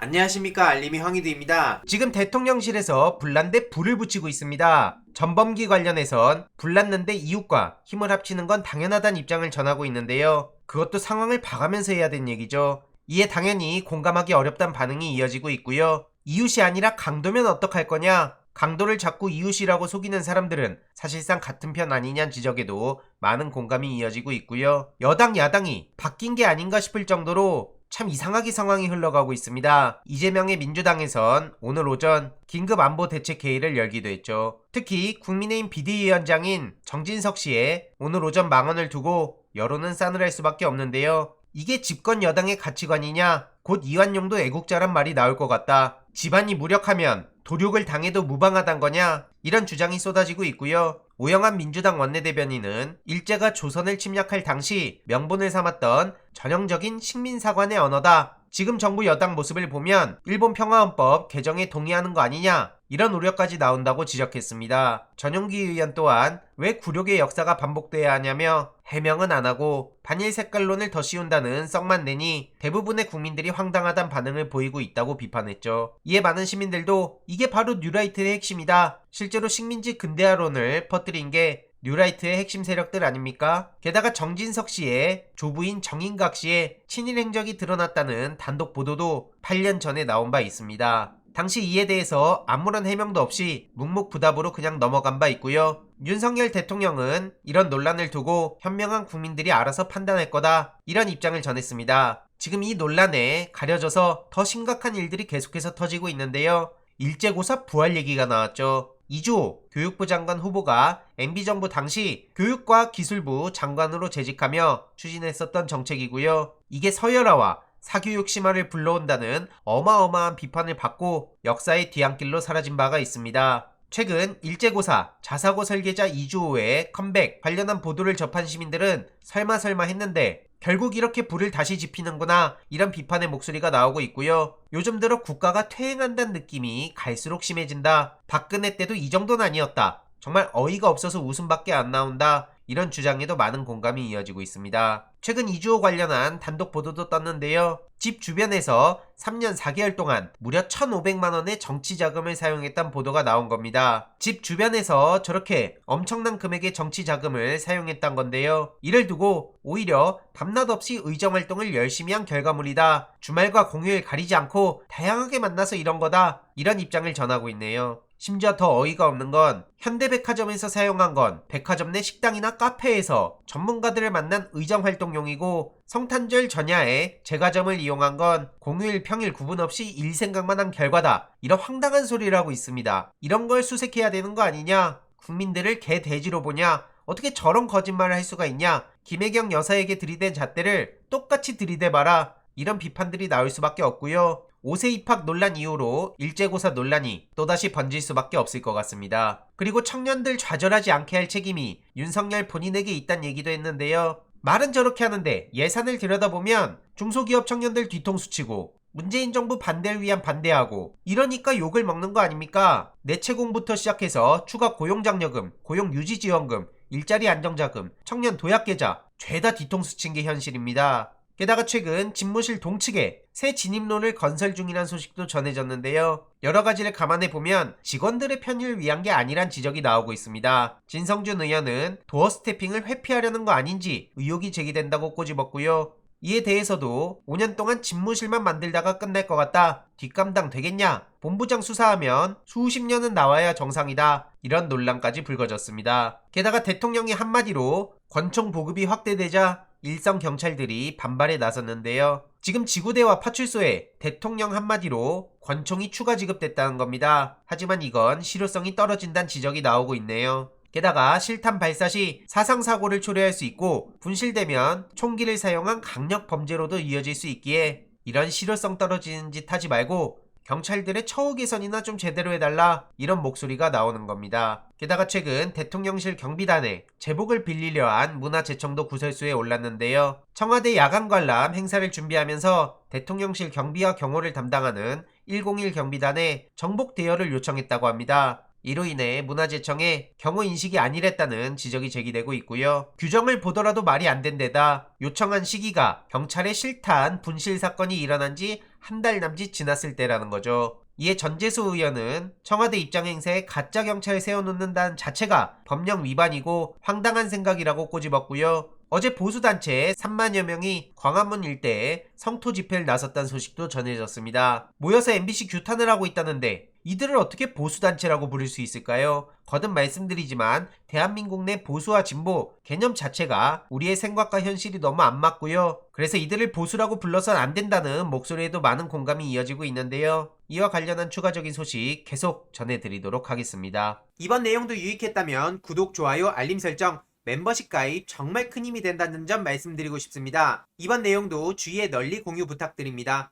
안녕하십니까, 알림이 황희두입니다. 지금 대통령실에서 불난데 불을 붙이고 있습니다. 전범기 관련해선 불났는데 이웃과 힘을 합치는 건 당연하다는 입장을 전하고 있는데요. 그것도 상황을 봐가면서 해야 되는 얘기죠. 이에 당연히 공감하기 어렵단 반응이 이어지고 있고요. 이웃이 아니라 강도면 어떡할 거냐? 강도를 자꾸 이웃이라고 속이는 사람들은 사실상 같은 편 아니냐는 지적에도 많은 공감이 이어지고 있고요. 여당 야당이 바뀐 게 아닌가 싶을 정도로 참 이상하게 상황이 흘러가고 있습니다. 이재명의 민주당에선 오늘 오전 긴급안보대책회의를 열기도 했죠. 특히 국민의힘 비대위원장인 정진석 씨의 오늘 오전 망언을 두고 여론은 싸늘할 수밖에 없는데요. 이게 집권 여당의 가치관이냐? 곧 이완용도 애국자란 말이 나올 것 같다. 집안이 무력하면 도륙을 당해도 무방하단 거냐? 이런 주장이 쏟아지고 있고요. 오영환 민주당 원내대변인은 일제가 조선을 침략할 당시 명분을 삼았던 전형적인 식민사관의 언어다. 지금 정부 여당 모습을 보면 일본 평화헌법 개정에 동의하는 거 아니냐? 이런 우려까지 나온다고 지적했습니다. 전용기 의원 또한 왜 굴욕의 역사가 반복돼야 하냐며 해명은 안 하고 반일 색깔론을 더 씌운다는 썩만 내니 대부분의 국민들이 황당하단 반응을 보이고 있다고 비판했죠. 이에 많은 시민들도 이게 바로 뉴라이트의 핵심이다. 실제로 식민지 근대화론을 퍼뜨린 게 뉴라이트의 핵심 세력들 아닙니까? 게다가 정진석 씨의 조부인 정인각 씨의 친일 행적이 드러났다는 단독 보도도 8년 전에 나온 바 있습니다. 당시 이에 대해서 아무런 해명도 없이 묵묵부답으로 그냥 넘어간 바 있고요. 윤석열 대통령은 이런 논란을 두고 현명한 국민들이 알아서 판단할 거다, 이런 입장을 전했습니다. 지금 이 논란에 가려져서 더 심각한 일들이 계속해서 터지고 있는데요. 일제고사 부활 얘기가 나왔죠. 이주호 교육부 장관 후보가 MB정부 당시 교육과 기술부 장관으로 재직하며 추진했었던 정책이고요. 이게 서열화와 사교육 심화를 불러온다는 어마어마한 비판을 받고 역사의 뒤안길로 사라진 바가 있습니다. 최근 일제고사 자사고 설계자 이주호의 컴백 관련한 보도를 접한 시민들은 설마 했는데 결국 이렇게 불을 다시 지피는구나, 이런 비판의 목소리가 나오고 있고요. 요즘 들어 국가가 퇴행한다는 느낌이 갈수록 심해진다. 박근혜 때도 이 정도는 아니었다. 정말 어이가 없어서 웃음밖에 안 나온다. 이런 주장에도 많은 공감이 이어지고 있습니다. 최근 이주호 관련한 단독 보도도 떴는데요. 집 주변에서 3년 4개월 동안 무려 1,500만원의 정치 자금을 사용했다는 보도가 나온 겁니다. 집 주변에서 저렇게 엄청난 금액의 정치 자금을 사용했단 건데요. 이를 두고 오히려 밤낮 없이 의정활동을 열심히 한 결과물이다. 주말과 공휴일 가리지 않고 다양하게 만나서 이런 거다. 이런 입장을 전하고 있네요. 심지어 더 어이가 없는 건 현대백화점에서 사용한 건 백화점 내 식당이나 카페에서 전문가들을 만난 의정활동용이고, 성탄절 전야에 제과점을 이용한 건 공휴일 평일 구분 없이 일 생각만 한 결과다. 이런 황당한 소리를 하고 있습니다. 이런 걸 수색해야 되는 거 아니냐? 국민들을 개돼지로 보냐? 어떻게 저런 거짓말을 할 수가 있냐? 김혜경 여사에게 들이댄 잣대를 똑같이 들이대봐라. 이런 비판들이 나올 수밖에 없고요. 5세 입학 논란 이후로 일제고사 논란이 또다시 번질 수밖에 없을 것 같습니다. 그리고 청년들 좌절하지 않게 할 책임이 윤석열 본인에게 있다는 얘기도 했는데요. 말은 저렇게 하는데 예산을 들여다보면 중소기업 청년들 뒤통수 치고 문재인 정부 반대를 위한 반대하고, 이러니까 욕을 먹는 거 아닙니까? 내채공부터 시작해서 추가 고용장려금, 고용유지지원금, 일자리 안정자금, 청년 도약계좌 죄다 뒤통수 친 게 현실입니다. 게다가 최근 집무실 동측에 새 진입로를 건설 중이란 소식도 전해졌는데요. 여러 가지를 감안해 보면 직원들의 편의를 위한 게 아니란 지적이 나오고 있습니다. 진성준 의원은 도어 스태핑을 회피하려는 거 아닌지 의혹이 제기된다고 꼬집었고요. 이에 대해서도 5년 동안 집무실만 만들다가 끝날 것 같다. 뒷감당 되겠냐? 본부장 수사하면 수십 년은 나와야 정상이다. 이런 논란까지 불거졌습니다. 게다가 대통령이 한마디로 권총 보급이 확대되자 일선 경찰들이 반발에 나섰는데요. 지금 지구대와 파출소에 대통령 한마디로 권총이 추가 지급됐다는 겁니다. 하지만 이건 실효성이 떨어진다는 지적이 나오고 있네요. 게다가 실탄 발사 시 사상사고를 초래할 수 있고, 분실되면 총기를 사용한 강력 범죄로도 이어질 수 있기에 이런 실효성 떨어지는 짓 하지 말고 경찰들의 처우 개선이나 좀 제대로 해달라, 이런 목소리가 나오는 겁니다. 게다가 최근 대통령실 경비단에 제복을 빌리려 한 문화재청도 구설수에 올랐는데요. 청와대 야간 관람 행사를 준비하면서 대통령실 경비와 경호를 담당하는 101 경비단에 정복 대여를 요청했다고 합니다. 이로 인해 문화재청에 경호 인식이 아니랬다는 지적이 제기되고 있고요. 규정을 보더라도 말이 안 된 데다 요청한 시기가 경찰의 실탄 분실 사건이 일어난 지 한 달 남짓 지났을 때라는 거죠. 이에 전재수 의원은 청와대 입장 행세에 가짜 경찰을 세워놓는다는 자체가 법령 위반이고 황당한 생각이라고 꼬집었고요. 어제 보수단체 3만여 명이 광화문 일대에 성토 집회를 나섰다는 소식도 전해졌습니다. 모여서 MBC 규탄을 하고 있다는데 이들을 어떻게 보수단체라고 부를 수 있을까요? 거듭 말씀드리지만 대한민국 내 보수와 진보 개념 자체가 우리의 생각과 현실이 너무 안 맞고요. 그래서 이들을 보수라고 불러선 안 된다는 목소리에도 많은 공감이 이어지고 있는데요. 이와 관련한 추가적인 소식 계속 전해드리도록 하겠습니다. 이번 내용도 유익했다면 구독, 좋아요, 알림 설정, 멤버십 가입 정말 큰 힘이 된다는 점 말씀드리고 싶습니다. 이번 내용도 주위에 널리 공유 부탁드립니다.